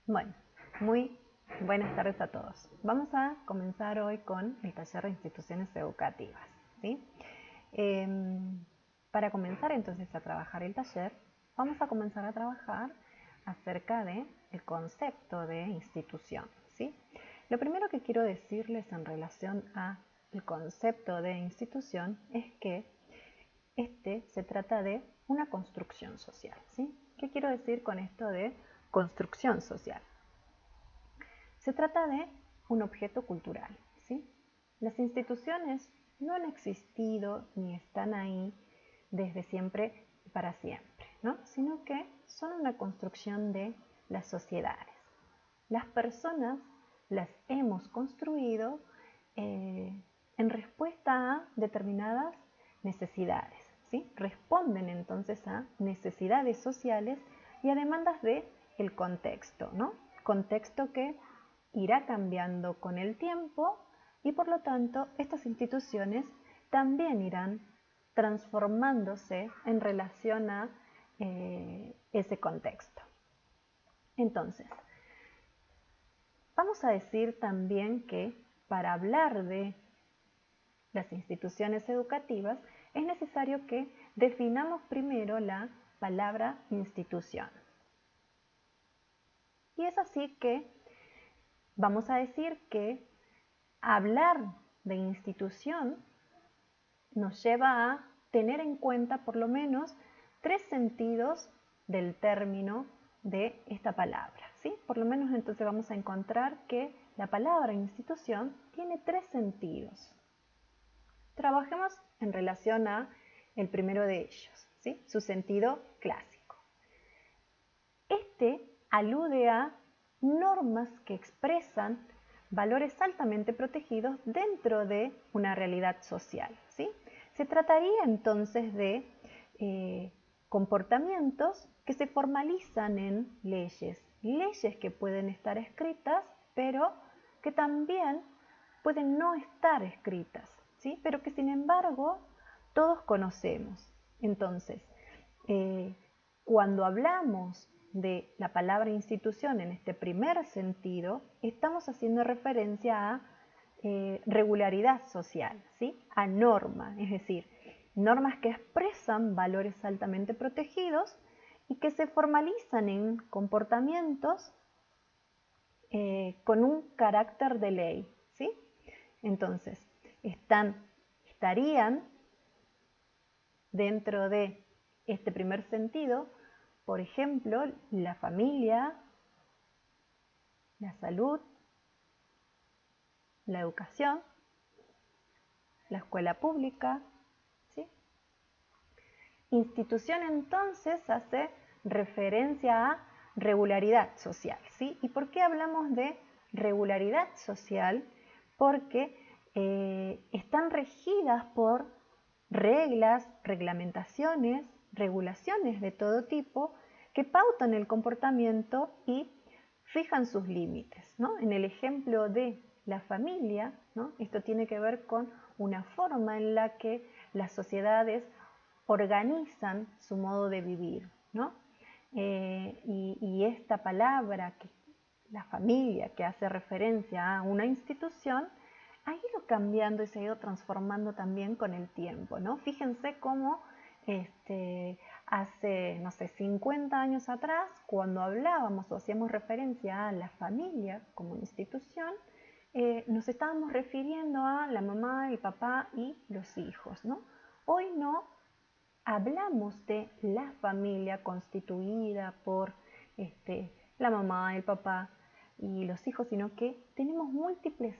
Bueno, muy buenas tardes a todos. Vamos a comenzar hoy con el taller de instituciones educativas, ¿sí? Para comenzar entonces a trabajar el taller, vamos a comenzar a trabajar acerca del concepto de institución, ¿sí? Lo primero que quiero decirles en relación al concepto de institución es que se trata de una construcción social, ¿sí? ¿Qué quiero decir con esto de construcción social? Se trata de un objeto cultural, ¿sí? Las instituciones no han existido ni están ahí desde siempre y para siempre, ¿no? Sino que son una construcción de las sociedades. Las personas las hemos construido en respuesta a determinadas necesidades, ¿sí? Responden entonces a necesidades sociales y a demandas del contexto, ¿no? Contexto que irá cambiando con el tiempo y por lo tanto estas instituciones también irán transformándose en relación a ese contexto. Entonces, vamos a decir también que para hablar de las instituciones educativas es necesario que definamos primero la palabra institución. Y es así que vamos a decir que hablar de institución nos lleva a tener en cuenta por lo menos tres sentidos del término de esta palabra, ¿sí? Por lo menos entonces vamos a encontrar que la palabra institución tiene tres sentidos. Trabajemos en relación a el primero de ellos, ¿sí? Su sentido clásico. Este alude a normas que expresan valores altamente protegidos dentro de una realidad social, ¿sí? Se trataría entonces de comportamientos que se formalizan en leyes, leyes que pueden estar escritas, pero que también pueden no estar escritas, ¿sí? Pero que sin embargo todos conocemos. Entonces, cuando hablamos de la palabra institución en este primer sentido, estamos haciendo referencia a regularidad social, ¿sí? A norma, es decir, normas que expresan valores altamente protegidos y que se formalizan en comportamientos con un carácter de ley, ¿sí? Entonces, estarían dentro de este primer sentido, por ejemplo, la familia, la salud, la educación, la escuela pública, ¿sí? Institución entonces hace referencia a regularidad social, ¿sí? ¿Y por qué hablamos de regularidad social? Porque están regidas por reglas, reglamentaciones, regulaciones de todo tipo que pautan el comportamiento y fijan sus límites, ¿no? En el ejemplo de la familia, ¿no? Esto tiene que ver con una forma en la que las sociedades organizan su modo de vivir, ¿no? Y esta palabra, la familia, que hace referencia a una institución, ha ido cambiando y se ha ido transformando también con el tiempo, ¿no? Fíjense cómo hace, no sé, 50 años atrás, cuando hablábamos o hacíamos referencia a la familia como institución, nos estábamos refiriendo a la mamá, el papá y los hijos, ¿no? Hoy no hablamos de la familia constituida por la mamá, el papá y los hijos, sino que tenemos múltiples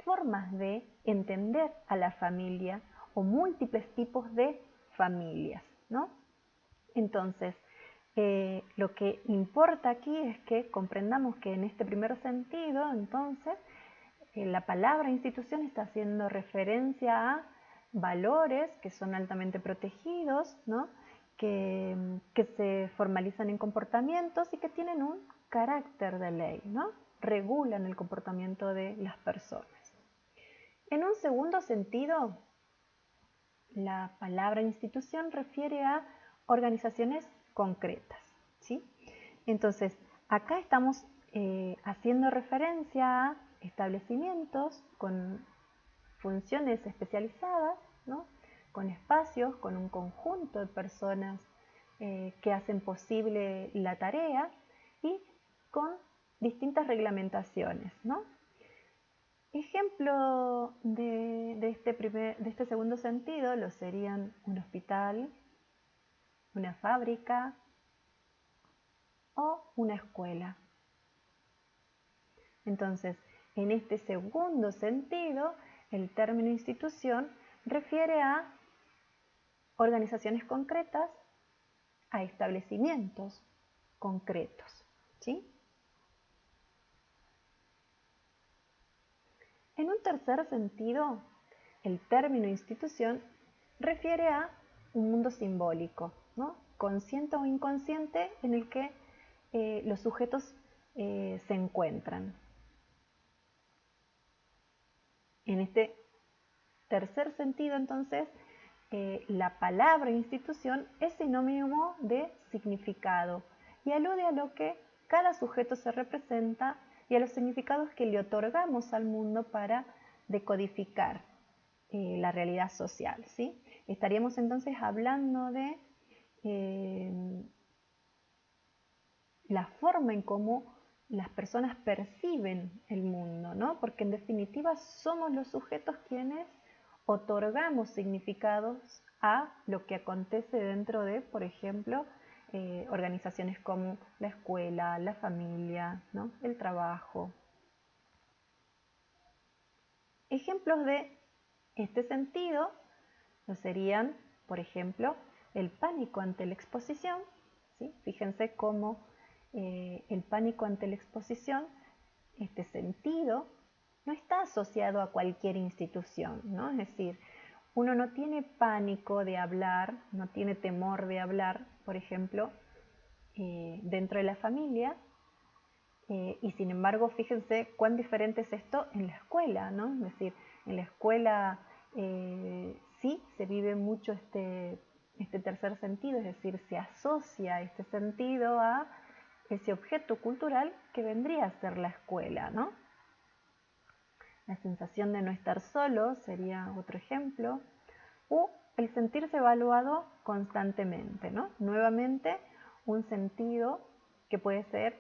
formas de entender a la familia o múltiples tipos de familias, ¿no? Entonces, lo que importa aquí es que comprendamos que en este primer sentido, entonces, la palabra institución está haciendo referencia a valores que son altamente protegidos, ¿no? que se formalizan en comportamientos y que tienen un carácter de ley, ¿no? Regulan el comportamiento de las personas. En un segundo sentido, la palabra institución refiere a organizaciones concretas, ¿sí? Entonces, Acá estamos haciendo referencia a establecimientos con funciones especializadas, ¿no? Con espacios, con un conjunto de personas que hacen posible la tarea y con distintas reglamentaciones, ¿no? Ejemplo de este segundo sentido lo serían un hospital, una fábrica o una escuela. Entonces, en este segundo sentido, el término institución refiere a organizaciones concretas, a establecimientos concretos, ¿sí? En un tercer sentido, el término institución refiere a un mundo simbólico, ¿no? Consciente o inconsciente, en el que los sujetos se encuentran. En este tercer sentido, entonces, la palabra institución es sinónimo de significado y alude a lo que cada sujeto se representa y a los significados que le otorgamos al mundo para decodificar la realidad social, ¿sí? Estaríamos entonces hablando de la forma en cómo las personas perciben el mundo, ¿no? Porque en definitiva somos los sujetos quienes otorgamos significados a lo que acontece dentro de, por ejemplo, organizaciones como la escuela, la familia, ¿no? El trabajo. Ejemplos de este sentido lo serían, por ejemplo, el pánico ante la exposición, ¿sí? Fíjense cómo el pánico ante la exposición, este sentido, no está asociado a cualquier institución, ¿no? Es decir, uno no tiene pánico de hablar, no tiene temor de hablar, por ejemplo, dentro de la familia, y sin embargo, fíjense cuán diferente es esto en la escuela, ¿no? Es decir, en la escuela sí se vive mucho este tercer sentido, es decir, se asocia este sentido a ese objeto cultural que vendría a ser la escuela, ¿no? La sensación de no estar solo sería otro ejemplo, o el sentirse evaluado constantemente, ¿no? Nuevamente, un sentido que puede ser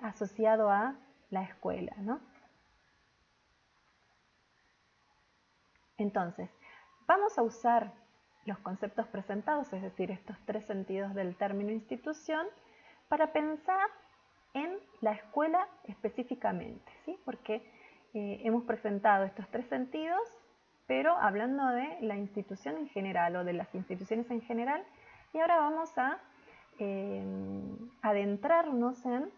asociado a la escuela, ¿no? Entonces, vamos a usar los conceptos presentados, es decir, estos tres sentidos del término institución, para pensar en la escuela específicamente, ¿sí? Porque hemos presentado estos tres sentidos, pero hablando de la institución en general o de las instituciones en general, y ahora vamos a adentrarnos en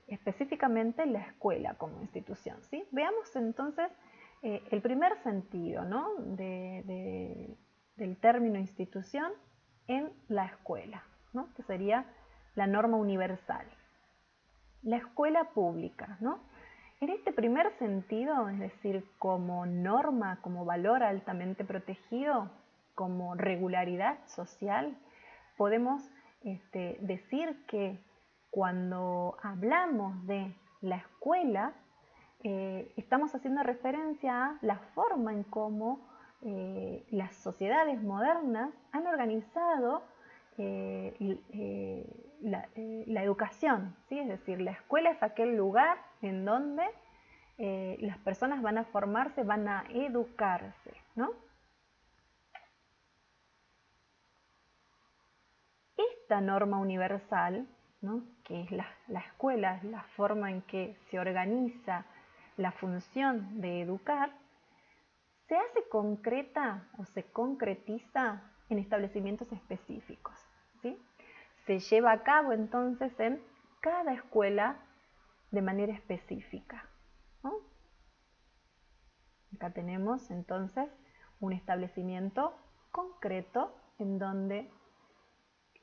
específicamente la escuela como institución, ¿sí? Veamos entonces el primer sentido, ¿no? Del término institución en la escuela, ¿no? Que sería la norma universal. La escuela pública, ¿no? En este primer sentido, es decir, como norma, como valor altamente protegido, como regularidad social, podemos decir que cuando hablamos de la escuela, estamos haciendo referencia a la forma en cómo las sociedades modernas han organizado la educación, ¿sí? Es decir, la escuela es aquel lugar en donde las personas van a formarse, van a educarse, ¿no? Esta norma universal, ¿no? Que es la escuela, es la forma en que se organiza la función de educar, se hace concreta o se concretiza en establecimientos específicos, ¿sí? Se lleva a cabo entonces en cada escuela de manera específica, ¿no? Acá tenemos entonces un establecimiento concreto en donde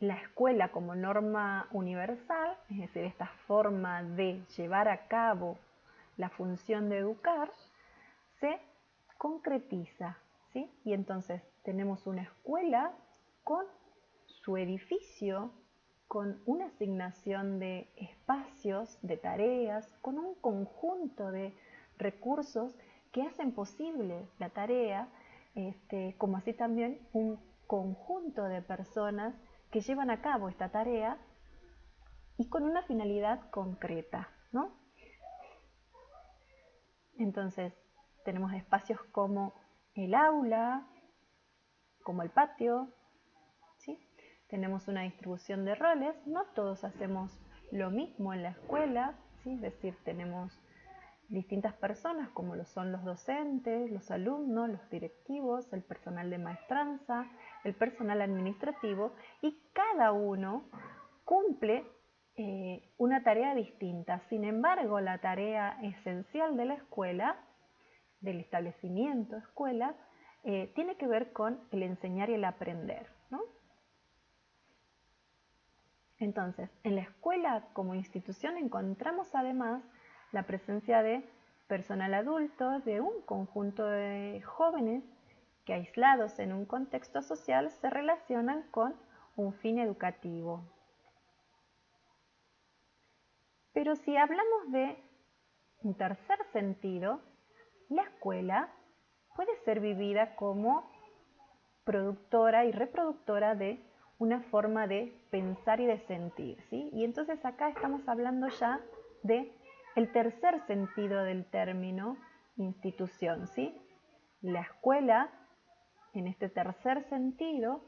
la escuela como norma universal, es decir, esta forma de llevar a cabo la función de educar, se concretiza, ¿sí? Y entonces tenemos una escuela con su edificio, con una asignación de espacios, de tareas, con un conjunto de recursos que hacen posible la tarea, como así también un conjunto de personas que llevan a cabo esta tarea y con una finalidad concreta, ¿no? Entonces, tenemos espacios como el aula, como el patio, ¿sí? Tenemos una distribución de roles, no todos hacemos lo mismo en la escuela, ¿sí? Es decir, tenemos distintas personas como lo son los docentes, los alumnos, los directivos, el personal de maestranza, el personal administrativo, y cada uno cumple una tarea distinta. Sin embargo, la tarea esencial de la escuela, del establecimiento escuela, tiene que ver con el enseñar y el aprender, ¿no? Entonces, en la escuela como institución encontramos además la presencia de personal adulto, de un conjunto de jóvenes que aislados en un contexto social se relacionan con un fin educativo. Pero si hablamos de un tercer sentido, la escuela puede ser vivida como productora y reproductora de una forma de pensar y de sentir, ¿sí? Y entonces acá estamos hablando ya de el tercer sentido del término institución, ¿sí? La escuela, en este tercer sentido,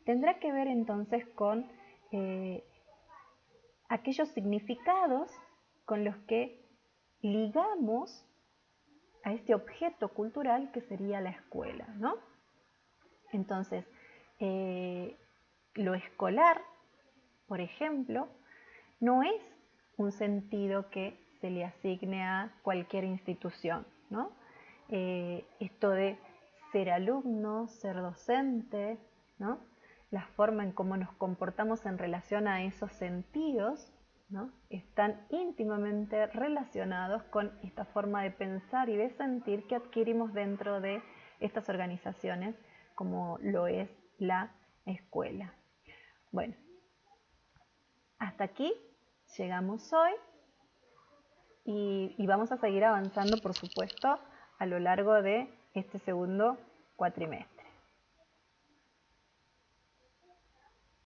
tendrá que ver entonces con aquellos significados con los que ligamos a este objeto cultural que sería la escuela, ¿no? Entonces, lo escolar, por ejemplo, no es un sentido que se le asigne a cualquier institución, ¿no? Esto de ser alumno, ser docente, ¿no? La forma en cómo nos comportamos en relación a esos sentidos, ¿no? Están íntimamente relacionados con esta forma de pensar y de sentir que adquirimos dentro de estas organizaciones como lo es la escuela. Bueno, hasta aquí llegamos hoy y vamos a seguir avanzando, por supuesto, a lo largo de este segundo cuatrimestre.